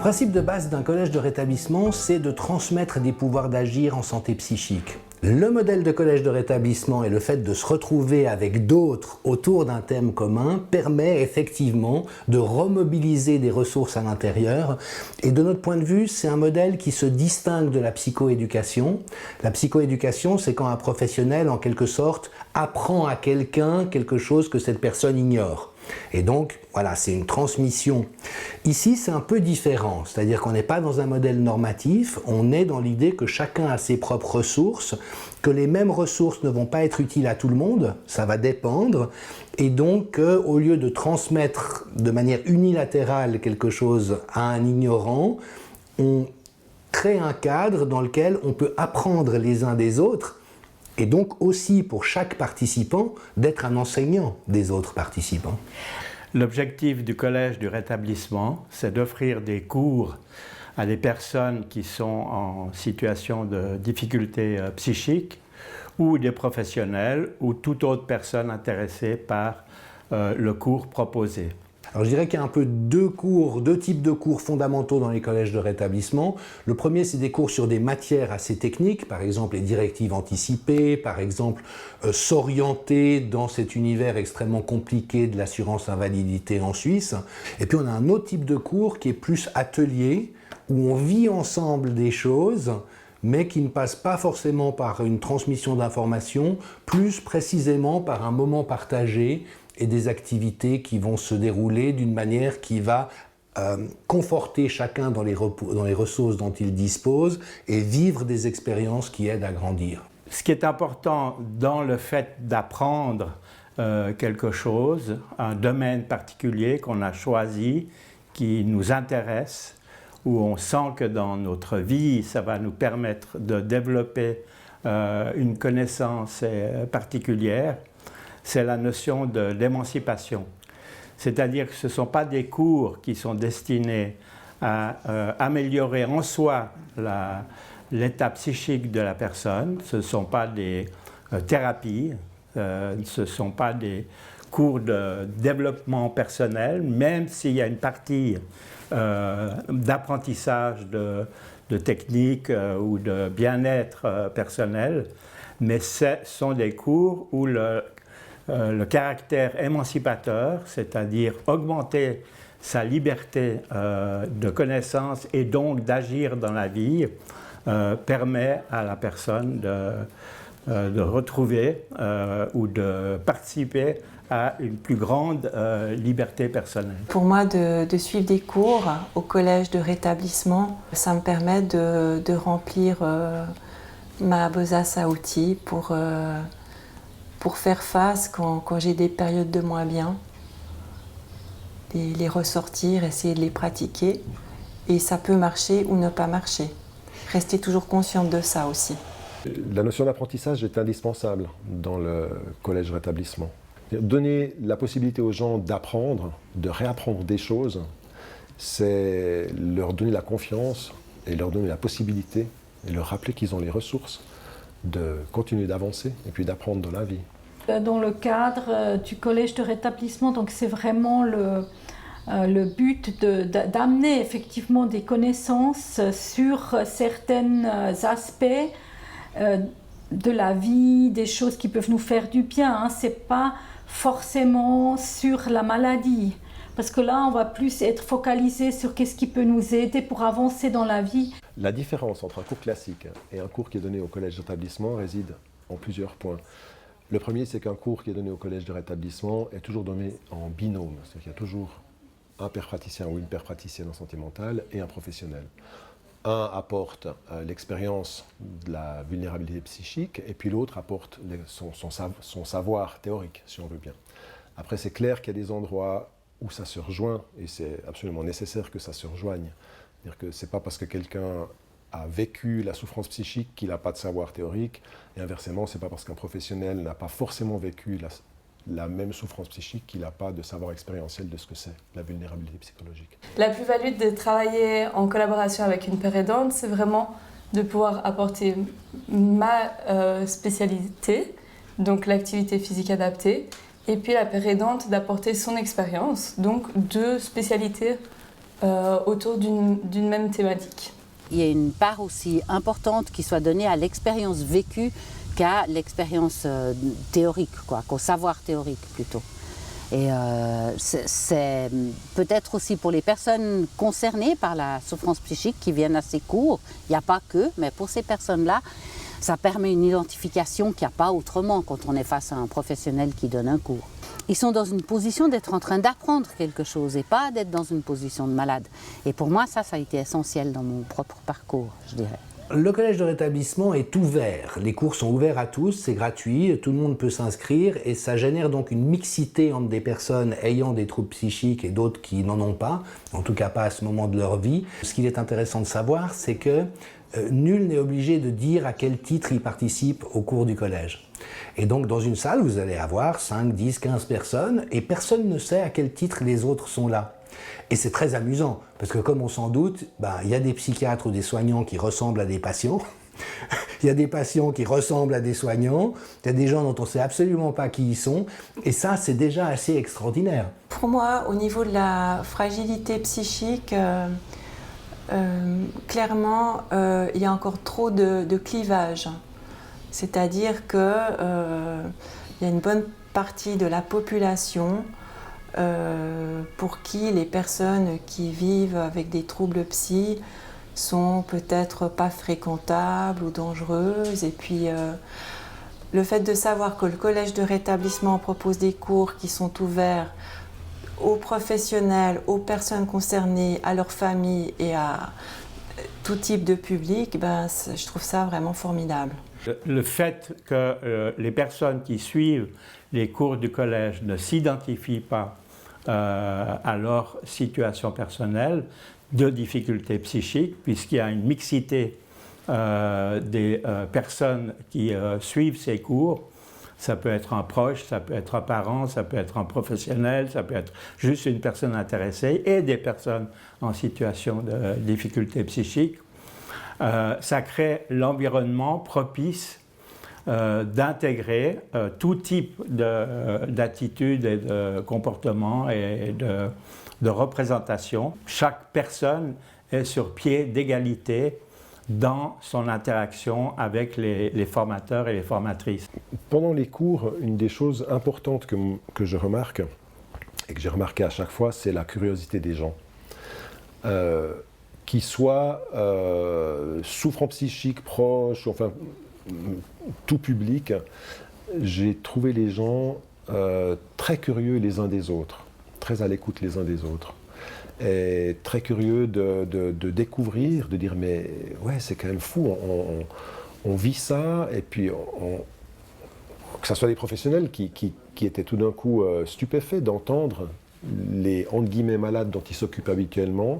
principe de base d'un collège de rétablissement, c'est de transmettre des pouvoirs d'agir en santé psychique. Le modèle de collège de rétablissement et le fait de se retrouver avec d'autres autour d'un thème commun permet effectivement de remobiliser des ressources à l'intérieur. Et de notre point de vue, c'est un modèle qui se distingue de la psychoéducation. La psychoéducation, c'est quand un professionnel, en quelque sorte, apprend à quelqu'un quelque chose que cette personne ignore. Et donc, voilà, c'est une transmission. Ici, c'est un peu différent, c'est-à-dire qu'on n'est pas dans un modèle normatif, on est dans l'idée que chacun a ses propres ressources, que les mêmes ressources ne vont pas être utiles à tout le monde, ça va dépendre, et donc au lieu de transmettre de manière unilatérale quelque chose à un ignorant, on crée un cadre dans lequel on peut apprendre les uns des autres, et donc aussi pour chaque participant d'être un enseignant des autres participants. L'objectif du Collège du rétablissement, c'est d'offrir des cours à des personnes qui sont en situation de difficulté psychique ou des professionnels ou toute autre personne intéressée par le cours proposé. Alors je dirais qu'il y a un peu deux types de cours fondamentaux dans les collèges de rétablissement. Le premier, c'est des cours sur des matières assez techniques, par exemple les directives anticipées, par exemple s'orienter dans cet univers extrêmement compliqué de l'assurance invalidité en Suisse. Et puis on a un autre type de cours qui est plus atelier, où on vit ensemble des choses, mais qui ne passe pas forcément par une transmission d'informations, plus précisément par un moment partagé et des activités qui vont se dérouler d'une manière qui va conforter chacun dans les ressources dont il dispose et vivre des expériences qui aident à grandir. Ce qui est important dans le fait d'apprendre quelque chose, un domaine particulier qu'on a choisi, qui nous intéresse, où on sent que dans notre vie, ça va nous permettre de développer une connaissance particulière, c'est la notion de l'émancipation. C'est-à-dire que ce ne sont pas des cours qui sont destinés à améliorer en soi l'état psychique de la personne, ce ne sont pas des thérapies, ce ne sont pas des cours de développement personnel, même s'il y a une partie d'apprentissage de techniques ou de bien-être personnel, mais ce sont des cours où le caractère émancipateur, c'est-à-dire augmenter sa liberté de connaissance et donc d'agir dans la vie, permet à la personne de retrouver ou de participer à une plus grande liberté personnelle. Pour moi, de suivre des cours au collège de rétablissement, ça me permet de remplir ma besace à outils pour faire face quand j'ai des périodes de moins bien, les ressortir, essayer de les pratiquer. Et ça peut marcher ou ne pas marcher. Rester toujours consciente de ça aussi. La notion d'apprentissage est indispensable dans le collège rétablissement. Donner la possibilité aux gens d'apprendre, de réapprendre des choses, c'est leur donner la confiance et leur donner la possibilité et leur rappeler qu'ils ont les ressources de continuer d'avancer et puis d'apprendre dans la vie. Dans le cadre du collège de rétablissement, donc c'est vraiment le but d'amener effectivement des connaissances sur certains aspects de la vie, des choses qui peuvent nous faire du bien. C'est pas forcément sur la maladie, parce que là on va plus être focalisé sur qu'est-ce qui peut nous aider pour avancer dans la vie. La différence entre un cours classique et un cours qui est donné au collège de rétablissement réside en plusieurs points. Le premier, c'est qu'un cours qui est donné au collège de rétablissement est toujours donné en binôme, c'est-à-dire qu'il y a toujours un père praticien ou une père praticienne en santé mentale et un professionnel. Un apporte l'expérience de la vulnérabilité psychique et puis l'autre apporte son savoir théorique, si on veut bien. Après, c'est clair qu'il y a des endroits où ça se rejoint et c'est absolument nécessaire que ça se rejoigne. C'est-à-dire que ce n'est pas parce que quelqu'un a vécu la souffrance psychique qu'il n'a pas de savoir théorique et inversement, ce n'est pas parce qu'un professionnel n'a pas forcément vécu la même souffrance psychique qu'il n'a pas de savoir expérientiel de ce que c'est, la vulnérabilité psychologique. La plus-value de travailler en collaboration avec une paire aidante, c'est vraiment de pouvoir apporter ma spécialité, donc l'activité physique adaptée, et puis la paire aidante d'apporter son expérience, donc deux spécialités autour d'une même thématique. Il y a une part aussi importante qui soit donnée à l'expérience vécue qu'à l'expérience théorique, qu'au savoir théorique plutôt. Et c'est peut-être aussi pour les personnes concernées par la souffrance psychique qui viennent à ces cours, il n'y a pas que, mais pour ces personnes-là, ça permet une identification qu'il n'y a pas autrement quand on est face à un professionnel qui donne un cours. Ils sont dans une position d'être en train d'apprendre quelque chose et pas d'être dans une position de malade. Et pour moi, ça a été essentiel dans mon propre parcours, je dirais. Le collège de rétablissement est ouvert. Les cours sont ouverts à tous, c'est gratuit, tout le monde peut s'inscrire et ça génère donc une mixité entre des personnes ayant des troubles psychiques et d'autres qui n'en ont pas, en tout cas pas à ce moment de leur vie. Ce qu'il est intéressant de savoir, c'est que nul n'est obligé de dire à quel titre il participe au cours du collège. Et donc dans une salle, vous allez avoir 5, 10, 15 personnes et personne ne sait à quel titre les autres sont là. Et c'est très amusant, parce que comme on s'en doute, il y a des psychiatres ou des soignants qui ressemblent à des patients, il y a des patients qui ressemblent à des soignants, il y a des gens dont on ne sait absolument pas qui ils sont, et ça c'est déjà assez extraordinaire. Pour moi, au niveau de la fragilité psychique, clairement, il y a encore trop de clivage. C'est-à-dire qu'il y a une bonne partie de la population pour qui les personnes qui vivent avec des troubles psy sont peut-être pas fréquentables ou dangereuses. Et puis le fait de savoir que le collège de rétablissement propose des cours qui sont ouverts aux professionnels, aux personnes concernées, à leurs familles et à tout type de public, je trouve ça vraiment formidable. Le fait que les personnes qui suivent les cours du collège ne s'identifient pas à leur situation personnelle de difficultés psychiques, puisqu'il y a une mixité des personnes qui suivent ces cours. Ça peut être un proche, ça peut être un parent, ça peut être un professionnel, ça peut être juste une personne intéressée et des personnes en situation de difficultés psychiques. Ça crée l'environnement propice d'intégrer tout type d'attitudes et de comportements et de représentation. Chaque personne est sur pied d'égalité dans son interaction avec les formateurs et les formatrices. Pendant les cours, une des choses importantes que je remarque, et que j'ai remarqué à chaque fois, c'est la curiosité des gens. Qu'ils soient souffrants psychiques, proches, enfin tout public, j'ai trouvé les gens très curieux les uns des autres, très à l'écoute les uns des autres. Et très curieux de découvrir, de dire mais ouais c'est quand même fou, on vit ça et puis que ce soit des professionnels qui étaient tout d'un coup stupéfaits d'entendre les entre guillemets malades dont ils s'occupent habituellement,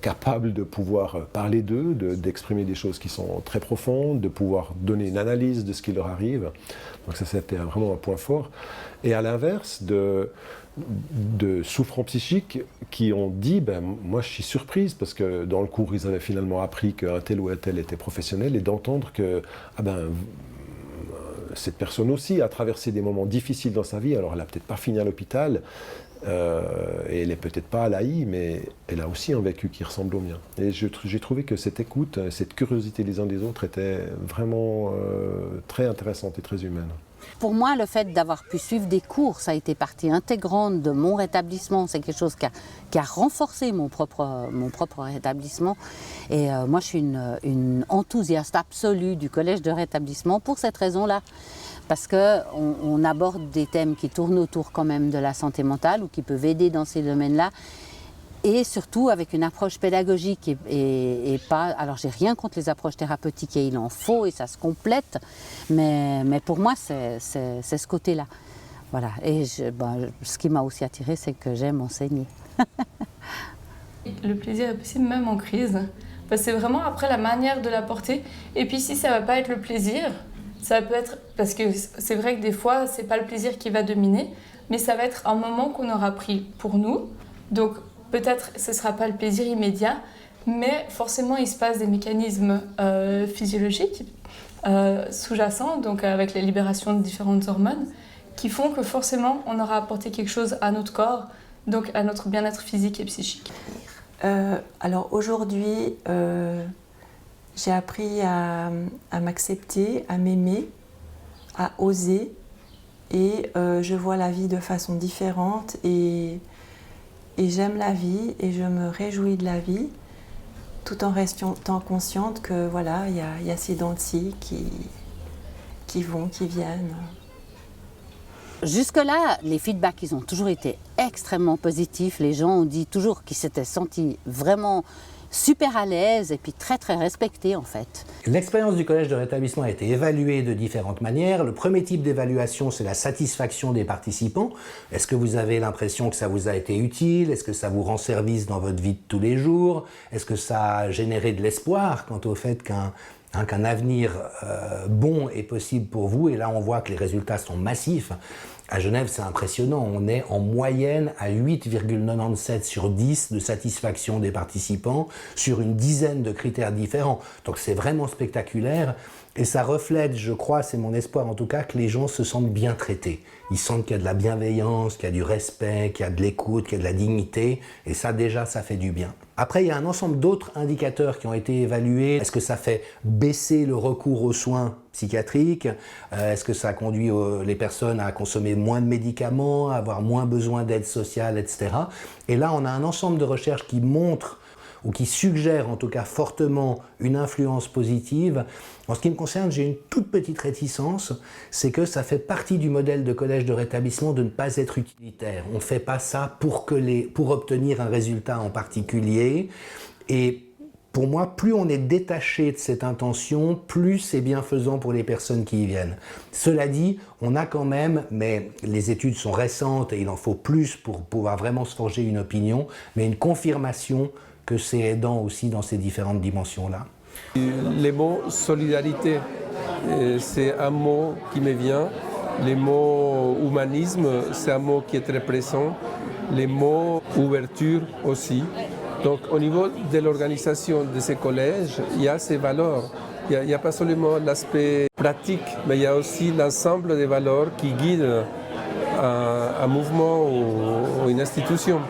capables de pouvoir parler d'eux, d'exprimer des choses qui sont très profondes, de pouvoir donner une analyse de ce qui leur arrive. Donc ça c'était vraiment un point fort. Et à l'inverse de souffrants psychiques qui ont dit moi je suis surprise parce que dans le cours ils avaient finalement appris qu'un tel ou un tel était professionnel et d'entendre que cette personne aussi a traversé des moments difficiles dans sa vie, alors elle n'a peut-être pas fini à l'hôpital et elle n'est peut-être pas à l'AI, mais elle a aussi un vécu qui ressemble au mien. Et j'ai trouvé que cette écoute, cette curiosité les uns des autres était vraiment très intéressante et très humaine. Pour moi, le fait d'avoir pu suivre des cours, ça a été partie intégrante de mon rétablissement. C'est quelque chose qui a renforcé mon propre rétablissement. Et moi, je suis une enthousiaste absolue du collège de rétablissement pour cette raison-là. Parce qu'on aborde des thèmes qui tournent autour quand même de la santé mentale ou qui peuvent aider dans ces domaines-là. Et surtout avec une approche pédagogique et pas... Alors j'ai rien contre les approches thérapeutiques et il en faut et ça se complète, mais pour moi c'est ce côté-là. Voilà. Et ce qui m'a aussi attirée, c'est que j'aime enseigner. Le plaisir est possible même en crise. C'est vraiment après la manière de l'apporter. Et puis si ça ne va pas être le plaisir, ça peut être... Parce que c'est vrai que des fois, ce n'est pas le plaisir qui va dominer, mais ça va être un moment qu'on aura pris pour nous. Donc peut-être ce ne sera pas le plaisir immédiat, mais forcément il se passe des mécanismes physiologiques sous-jacents, donc avec la libération de différentes hormones, qui font que forcément on aura apporté quelque chose à notre corps donc à notre bien-être physique et psychique. Alors aujourd'hui, j'ai appris à m'accepter, à m'aimer, à oser, et je vois la vie de façon différente, et j'aime la vie et je me réjouis de la vie, tout en restant consciente que voilà, il y a ces dents de scie qui vont, qui viennent. Jusque-là, les feedbacks, ils ont toujours été extrêmement positifs. Les gens ont dit toujours qu'ils s'étaient sentis vraiment super à l'aise et puis très très respectés en fait. L'expérience du collège de rétablissement a été évaluée de différentes manières. Le premier type d'évaluation, c'est la satisfaction des participants. Est-ce que vous avez l'impression que ça vous a été utile? Est-ce que ça vous rend service dans votre vie de tous les jours? Est-ce que ça a généré de l'espoir quant au fait qu'un avenir bon est possible pour vous? Et là, on voit que les résultats sont massifs. À Genève, c'est impressionnant. On est en moyenne à 8,97 sur 10 de satisfaction des participants sur une dizaine de critères différents. Donc c'est vraiment spectaculaire. Et ça reflète, je crois, c'est mon espoir en tout cas, que les gens se sentent bien traités. Ils sentent qu'il y a de la bienveillance, qu'il y a du respect, qu'il y a de l'écoute, qu'il y a de la dignité. Et ça, déjà, ça fait du bien. Après, il y a un ensemble d'autres indicateurs qui ont été évalués. Est-ce que ça fait baisser le recours aux soins psychiatriques? Est-ce que ça conduit les personnes à consommer moins de médicaments, à avoir moins besoin d'aide sociale, etc. Et là, on a un ensemble de recherches qui montrent ou qui suggèrent en tout cas fortement une influence positive. En ce qui me concerne, j'ai une toute petite réticence, c'est que ça fait partie du modèle de collège de rétablissement de ne pas être utilitaire. On ne fait pas ça pour obtenir un résultat en particulier. Et pour moi, plus on est détaché de cette intention, plus c'est bienfaisant pour les personnes qui y viennent. Cela dit, on a quand même, mais les études sont récentes et il en faut plus pour pouvoir vraiment se forger une opinion, mais une confirmation que c'est aidant aussi dans ces différentes dimensions-là. Le mot solidarité, c'est un mot qui me vient. Le mot humanisme, c'est un mot qui est très présent. Le mot ouverture aussi. Donc au niveau de l'organisation de ces collèges, il y a ces valeurs. Il n'y a pas seulement l'aspect pratique, mais il y a aussi l'ensemble des valeurs qui guident un mouvement ou une institution.